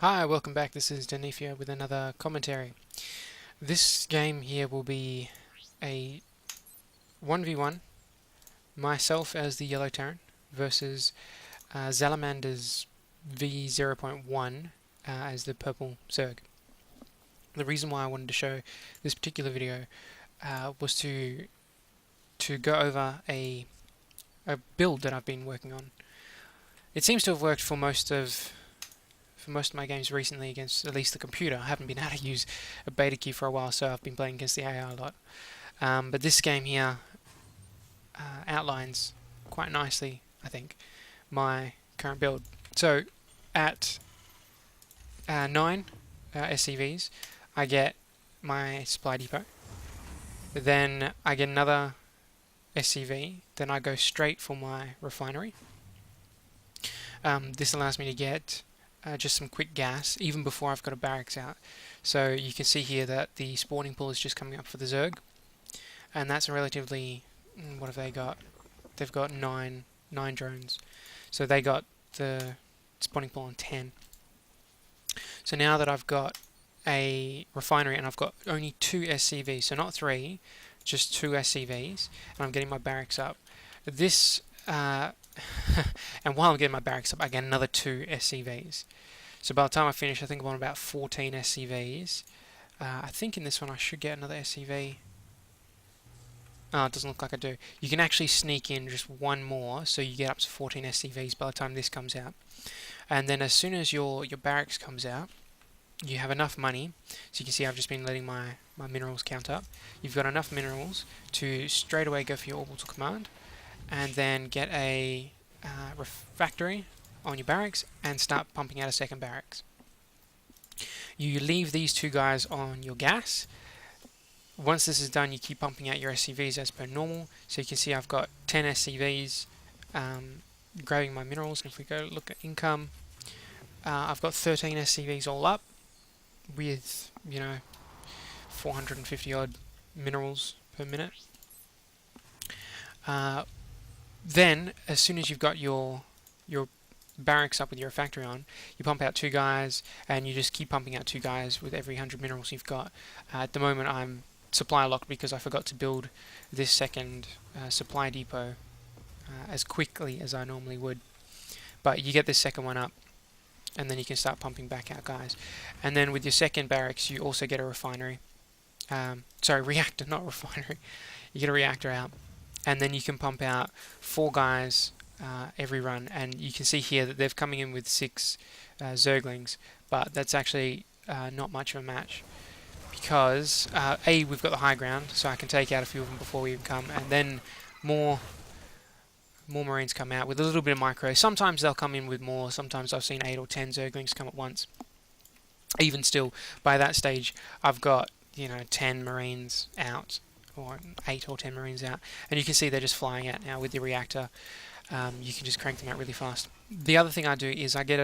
Hi, welcome back. This is Denifia with another commentary. This game here will be a 1v1, myself as the yellow Terran versus Salamander's V0.1 as the purple Zerg. The reason why I wanted to show this particular video was to go over a build that I've been working on. It seems to have worked for most of my games recently against at least the computer. I haven't been able to use a beta key for a while, so I've been playing against the AI a lot. But this game here outlines quite nicely, I think, my current build. So at 9 SCVs, I get my supply depot. Then I get another SCV. Then I go straight for my refinery. This allows me to get just some quick gas, even before I've got a barracks out. So you can see here that the spawning pool is just coming up for the Zerg, and that's a relatively, what have they got? They've got nine drones. So they got the spawning pool on 10. So now that I've got a refinery and I've got only 2 SCVs, so not 3, just 2 SCVs, and I'm getting my barracks up. This and while I'm getting my barracks up, I get another 2 SCVs. So by the time I finish, I think I'm on about 14 SCVs. I think in this one I should get another SCV. Oh, it doesn't look like I do. You can actually sneak in just one more, so you get up to 14 SCVs by the time this comes out. And then as soon as your barracks comes out, you have enough money. So you can see I've just been letting my minerals count up. You've got enough minerals to straight away go for your orbital command, and then get a refactory on your barracks and start pumping out a second barracks. You leave these 2 guys on your gas. Once this is done, you keep pumping out your SCVs as per normal. So you can see I've got 10 SCVs grabbing my minerals, and if we go look at income, I've got 13 SCVs all up with 450 odd minerals per minute. Then, as soon as you've got your barracks up with your factory on, you pump out 2 guys, and you just keep pumping out 2 guys with every 100 minerals you've got. At the moment, I'm supply locked because I forgot to build this second supply depot as quickly as I normally would. But you get this second one up, and then you can start pumping back out guys. And then with your second barracks, you also get a refinery. Sorry, reactor, not refinery. You get a reactor out. And then you can pump out 4 guys every run, and you can see here that they're coming in with 6 Zerglings, but that's actually not much of a match, because A, we've got the high ground, so I can take out a few of them before we even come, and then more Marines come out with a little bit of micro. Sometimes they'll come in with more, sometimes I've seen 8 or 10 Zerglings come at once. Even still, by that stage, I've got 10 Marines out, or 8 or 10 Marines out, and you can see they're just flying out now with the reactor. You can just crank them out really fast. The other thing I do is I get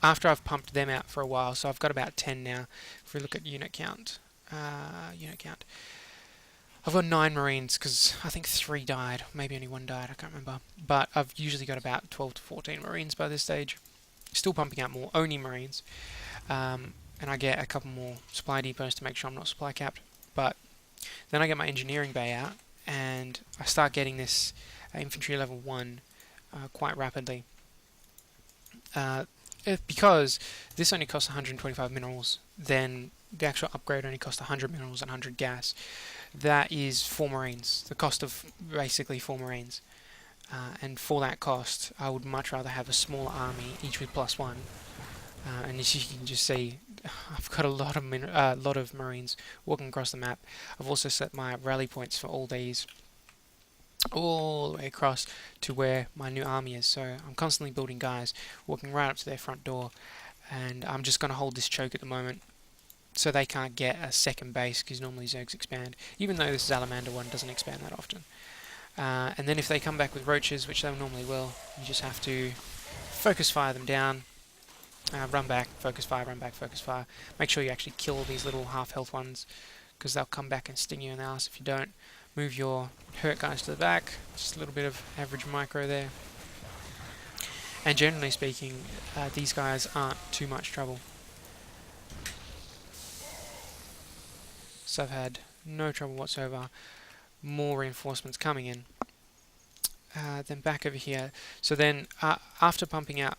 after I've pumped them out for a while, so I've got about 10 now. If we look at unit count, I've got 9 Marines, because I think 3 died, maybe only 1 died, I can't remember. But I've usually got about 12 to 14 Marines by this stage. Still pumping out more, only Marines. And I get a couple more supply depots to make sure I'm not supply capped. But then I get my engineering bay out, and I start getting this infantry level 1 quite rapidly. Because this only costs 125 minerals, then the actual upgrade only costs 100 minerals and 100 gas. That is 4 Marines, the cost of basically 4 Marines. And for that cost, I would much rather have a smaller army, each with +1. And as you can just see, I've got a lot of Marines walking across the map. I've also set my rally points for all these all the way across to where my new army is, so I'm constantly building guys walking right up to their front door, and I'm just going to hold this choke at the moment so they can't get a second base, because normally Zergs expand, even though this Salamander one doesn't expand that often. And then if they come back with roaches, which they normally will, you just have to focus fire them down, run back, focus fire, run back, focus fire. Make sure you actually kill all these little half health ones, because they'll come back and sting you in the ass if you don't. Move your hurt guys to the back, just a little bit of average micro there. And generally speaking, these guys aren't too much trouble. So I've had no trouble whatsoever. More reinforcements coming in. Then back over here. So then after pumping out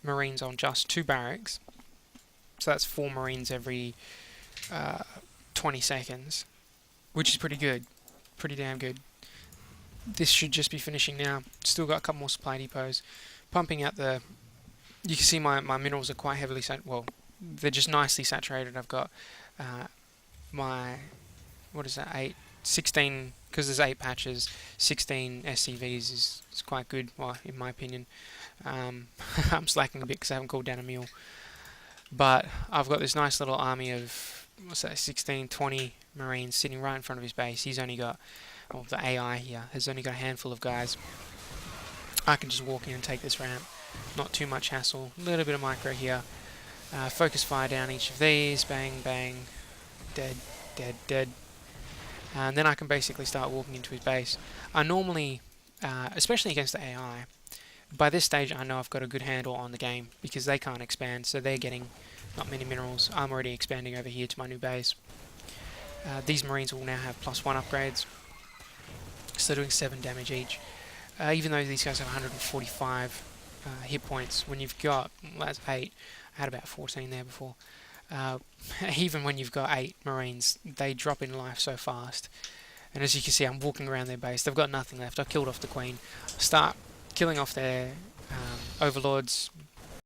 Marines on just 2 barracks, so that's 4 Marines every 20 seconds, which is pretty good. Pretty damn good. This should just be finishing now. Still got a couple more supply depots. Pumping out the... You can see my minerals are quite heavily well, they're just nicely saturated. I've got my... What is that? 16... Because there's 8 patches, 16 SCVs is quite good, well, in my opinion. I'm slacking a bit because I haven't called down a mule. But I've got this nice little army of, what's that, 16, 20 Marines sitting right in front of his base. He's only got... Well, the AI here has only got a handful of guys. I can just walk in and take this ramp. Not too much hassle. A little bit of micro here. Focus fire down each of these. Bang, bang. Dead, dead, dead. And then I can basically start walking into his base. I normally, especially against the AI, by this stage I know I've got a good handle on the game because they can't expand, so they're getting not many minerals. I'm already expanding over here to my new base. These Marines will now have +1 upgrades. So they're doing 7 damage each. Even though these guys have 145 hit points, when you've got, well, that's 8, I had about 14 there before. Even when you've got 8 Marines, they drop in life so fast. And as you can see, I'm walking around their base. They've got nothing left. I've killed off the Queen. Start killing off their overlords,